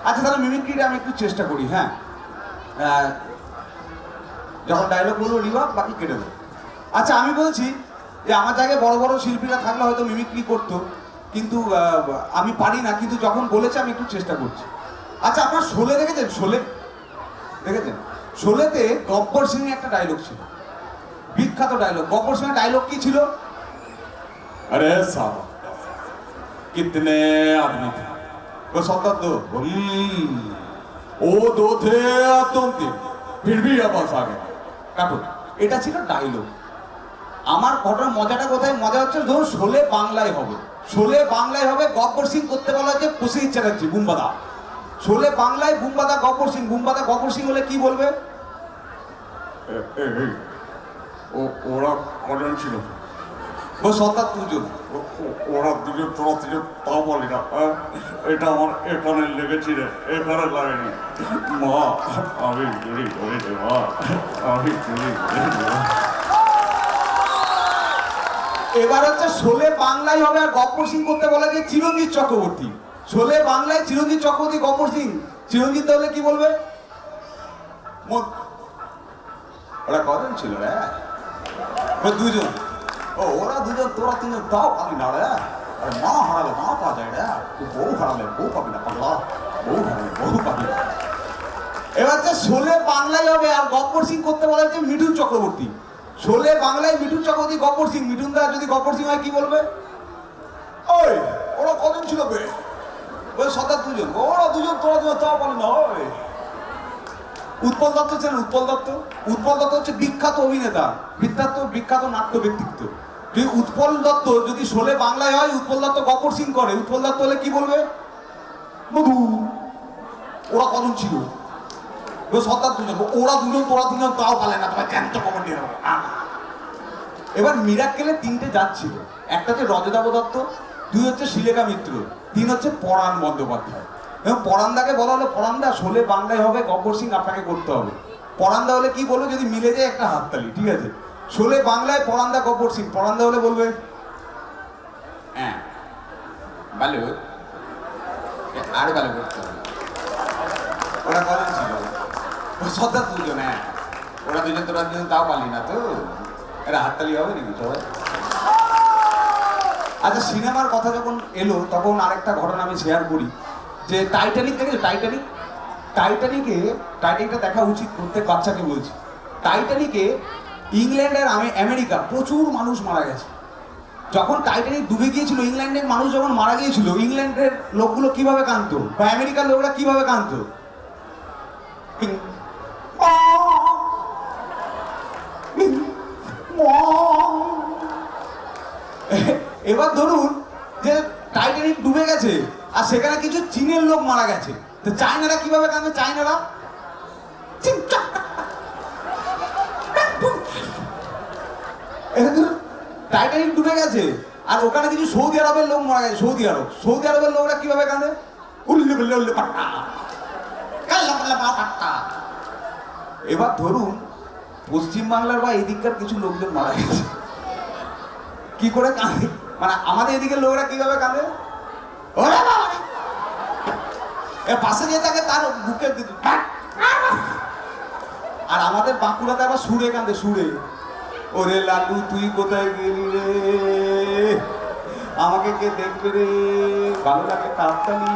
আচ্ছা তাহলে মিমিক্রিটা আমি একটু চেষ্টা করি। হ্যাঁ, যখন ডায়লগ বলবো রিভাব, বাকি কেটে দেবো। আচ্ছা আমি বলছি যে আমার জায়গায় বড় বড় শিল্পীরা থাকলে হয়তো মিমিক্রি করতো, কিন্তু আমি পারি না, কিন্তু যখন বলেছে আমি একটু চেষ্টা করছি। আচ্ছা আপনার শোলে দেখেছেন? শোলে দেখেছেন? শোলেতে গব্বর সিং এর একটা ডায়লগ ছিল, বিখ্যাত ডায়লগ। গব্বর সিং এর ডায়লগ কি ছিল? আরে সাবা कितने आदमी थे वो सत्तर दो वो दो थे तुम तीन फिर भी वापस आ गए কাটো। এটা ছিল ডায়লগ। আমার ঘটনার মজাটা কোথায়? মজা হচ্ছে ধরুন শোলে বাংলায় হবে, শোলে বাংলায় হবে, গব্বর সিং করতে বলা হচ্ছে প্রসেনজিৎ চ্যাটার্জি বুম্বাদা। শোলে বাংলায় বুম্বাদা গব্বর সিং, বুম্বাদা গব্বর সিং হলে কি বলবে? ওরা কজন ছিল? ও সত্তার দুজন। ওরা দুজন, তোরা দুজন, তাও বলি না। এটা আমার এখানে লেগেছি রে, এখানে লাগেনি। মা আমি চুরি করি রে, মা আমি চুরি করি রে। এবার হচ্ছে শোলে বাংলায় হবে আর গব্বর সিং করতে বলা যে চিরঞ্জিত চক্রবর্তী। শোলে বাংলায় চিরঞ্জিত চক্রবর্তী, গব্বর সিং। চিরঞ্জিত তাহলে কি বলবে? ওরা কজন ছিল রে? দুজন। ও ওরা দুজন, তোরা তিনজন, তাও পাবি না রে। আরে মা হারালে মা পাওয়া যায় রে, বউ হারালে বউ পাবি না পাগলা, বউ হারালে বউ পাবি না। এবার যে শোলে বাংলায় হবে আর গব্বর সিং করতে বলা হচ্ছে মিঠুন চক্রবর্তী। শোলে বাংলায় মিঠুন চক্রবর্তী, গব্বর সিং। মিঠুন দা যদি গব্বর সিং হয় কি বলবে? ওই ওরা কজন ছিল বে? ওই সত্তার দুজন। ওরা দুজন, তোরা দুজন, তাও পাবি না। ওই উৎপল দত্ত ছিলেন। উৎপল দত্ত, উৎপল দত্ত হচ্ছে বিখ্যাত অভিনেতা, বিখ্যাত নাট্য ব্যক্তিত্ব। যদি উৎপল দত্ত যদি শোলে বাংলায় হয়, উৎপল দত্ত গব্বর সিং করে, উৎপল দত্ত হলে কি বলবে? বধু ওরা কজন ছিল? সত্তার দুজন। ওরা দুজন, তোরা দুজন, তাও পালে না, তোমার জ্যান্ত খবর নিয়ে নেবো। এবার মিরাক্কেলে তিনটে জাত ছিল। একটা হচ্ছে রজতাভ দত্ত, দুই হচ্ছে শিলেখা মিত্র, তিন হচ্ছে পরাণ বন্দ্যোপাধ্যায়। এবং পরাণদাকে বলা হলো, পরাণদা শোলে বাংলায় হবে, গব্বর সিং আপনাকে করতে হবে। পরাণদা হলে কি বলবে? যদি মিলে যায় একটা হাততালি, ঠিক আছে? শোলে বাংলায় পরাণদা গব্বর সিং। পরাণদা হলে বলবে হ্যাঁ ভালো, আর ভালো করতে হবে। ওরা কজন ছিল? সত্তার দুজন। হ্যাঁ ওরা দুজন, তোরা দুজন, তাও পালি না তো। এরা হাততালি হবে নাকি সবাই? আচ্ছা সিনেমার কথা যখন এলো তখন আরেকটা ঘটনা আমি শেয়ার করি, যে টাইটানিক দেখেছো? টাইটানিকটা দেখা উচিত প্রত্যেক বাচ্চাকে বলছি। টাইটানিকে ইংল্যান্ড আর আমেরিকা প্রচুর মানুষ মারা গেছে। যখন টাইটানিক ডুবে গিয়েছিল, ইংল্যান্ডের মানুষ যখন মারা গিয়েছিল, ইংল্যান্ডের লোকগুলো কিভাবে কাঁদতো বা আমেরিকার লোকরা কিভাবে কাঁদতো? এবার ধরুন যে টাইটানিক ডুবে গেছে আর সেখানে কিছু চীনের লোক মারা গেছে, তো চায়নারা কিভাবে কাঁদবে? চায়নারা টাইটানিক ডুবে গেছে আর ওখানে কিছু সৌদি আরবের লোক মারা গেছে। সৌদি আরবের লোকরা কিভাবে কাঁদে? উল্লে বললে উল্লে পাট্টা, পাট্টা। এবার ধরুন পশ্চিমবাংলার বা এদিককার কিছু লোকজন মারা গেছে, কি করে কাঁদে? মানে আমাদের এদিকের লোকরা কিভাবে কাঁদে? পাশে যে থাকে তার বুকের দিকে। আর আমাদের বাঁকুড়াতে আবার সুরে কাঁদে, সুরে। ওরে লালু তুই কোথায় গেলি রে, আমাকে কে দেখবে রে, ভালো লাগে তাড়াতাড়ি।